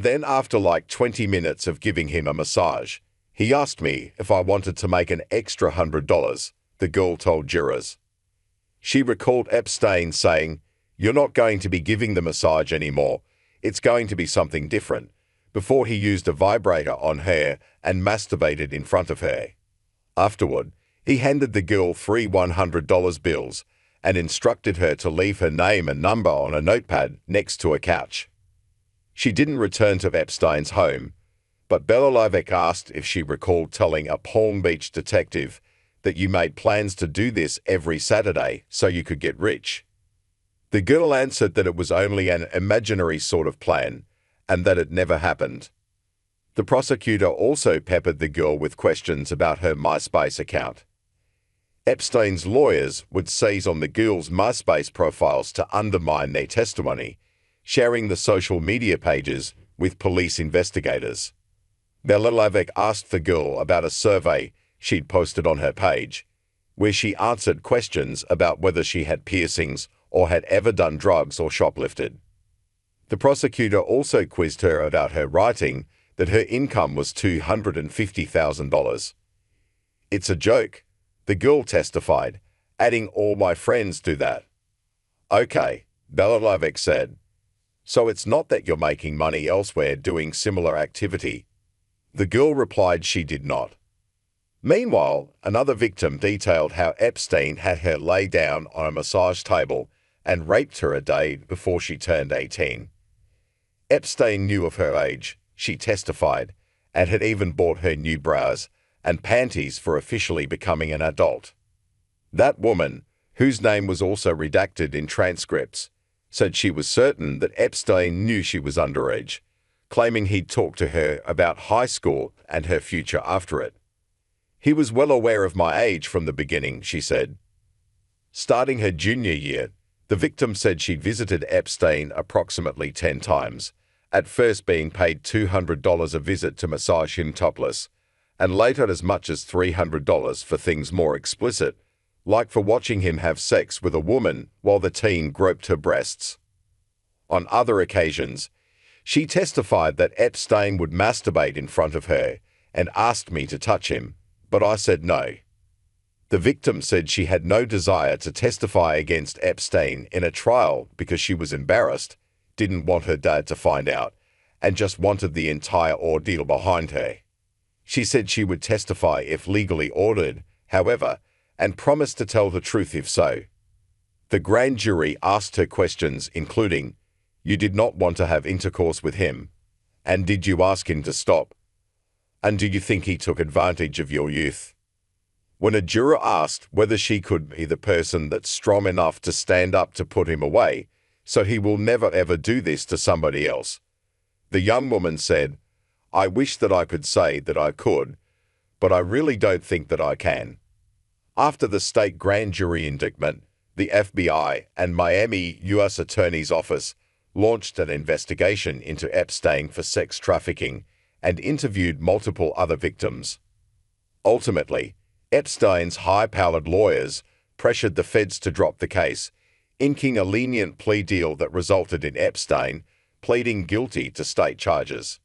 then after like 20 minutes of giving him a massage, he asked me if I wanted to make an extra $100, the girl told jurors. She recalled Epstein saying, "You're not going to be giving the massage anymore. It's going to be something different," before he used a vibrator on her and masturbated in front of her. Afterward, he handed the girl 3 $100 bills and instructed her to leave her name and number on a notepad next to a couch. She didn't return to Epstein's home, but Belolavec asked if she recalled telling a Palm Beach detective that you made plans to do this every Saturday so you could get rich. The girl answered that it was only an imaginary sort of plan and that it never happened. The prosecutor also peppered the girl with questions about her MySpace account. Epstein's lawyers would seize on the girl's MySpace profiles to undermine their testimony, sharing the social media pages with police investigators. Belolavec asked the girl about a survey she'd posted on her page, where she answered questions about whether she had piercings or had ever done drugs or shoplifted. The prosecutor also quizzed her about her writing that her income was $250,000. "It's a joke," the girl testified, adding, "All my friends do that." "Okay," Belolavec said. "So it's not that you're making money elsewhere doing similar activity?" The girl replied she did not. Meanwhile, another victim detailed how Epstein had her lay down on a massage table and raped her a day before she turned 18. Epstein knew of her age, she testified, and had even bought her new bras and panties for officially becoming an adult. That woman, whose name was also redacted in transcripts, said she was certain that Epstein knew she was underage, claiming he'd talked to her about high school and her future after it. "He was well aware of my age from the beginning," she said. Starting her junior year, the victim said she'd visited Epstein approximately 10 times, at first being paid $200 a visit to massage him topless, and later as much as $300 for things more explicit, like for watching him have sex with a woman while the teen groped her breasts. On other occasions, she testified that Epstein would masturbate in front of her and asked me to touch him, but I said no. The victim said she had no desire to testify against Epstein in a trial because she was embarrassed, didn't want her dad to find out, and just wanted the entire ordeal behind her. She said she would testify if legally ordered, however, and promised to tell the truth if so. The grand jury asked her questions including, "You did not want to have intercourse with him, and did you ask him to stop? And do you think he took advantage of your youth?" When a juror asked whether she could be the person that's strong enough to stand up to put him away, so he will never ever do this to somebody else, the young woman said, "I wish that I could say that I could, but I really don't think that I can." After the state grand jury indictment, the FBI and Miami U.S. Attorney's Office launched an investigation into Epstein for sex trafficking and interviewed multiple other victims. Ultimately, Epstein's high-powered lawyers pressured the feds to drop the case, inking a lenient plea deal that resulted in Epstein pleading guilty to state charges: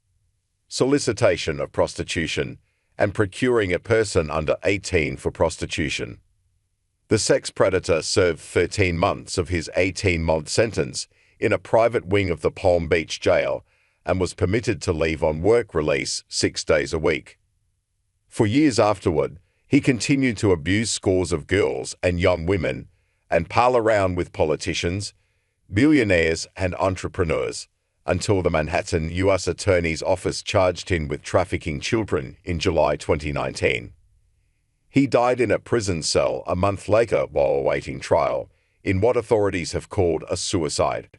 solicitation of prostitution and procuring a person under 18 for prostitution. The sex predator served 13 months of his 18-month sentence in a private wing of the Palm Beach jail and was permitted to leave on work release 6 days a week. For years afterward, he continued to abuse scores of girls and young women and pal around with politicians, billionaires, and entrepreneurs until the Manhattan U.S. Attorney's Office charged him with trafficking children in July 2019. He died in a prison cell a month later while awaiting trial, in what authorities have called a suicide.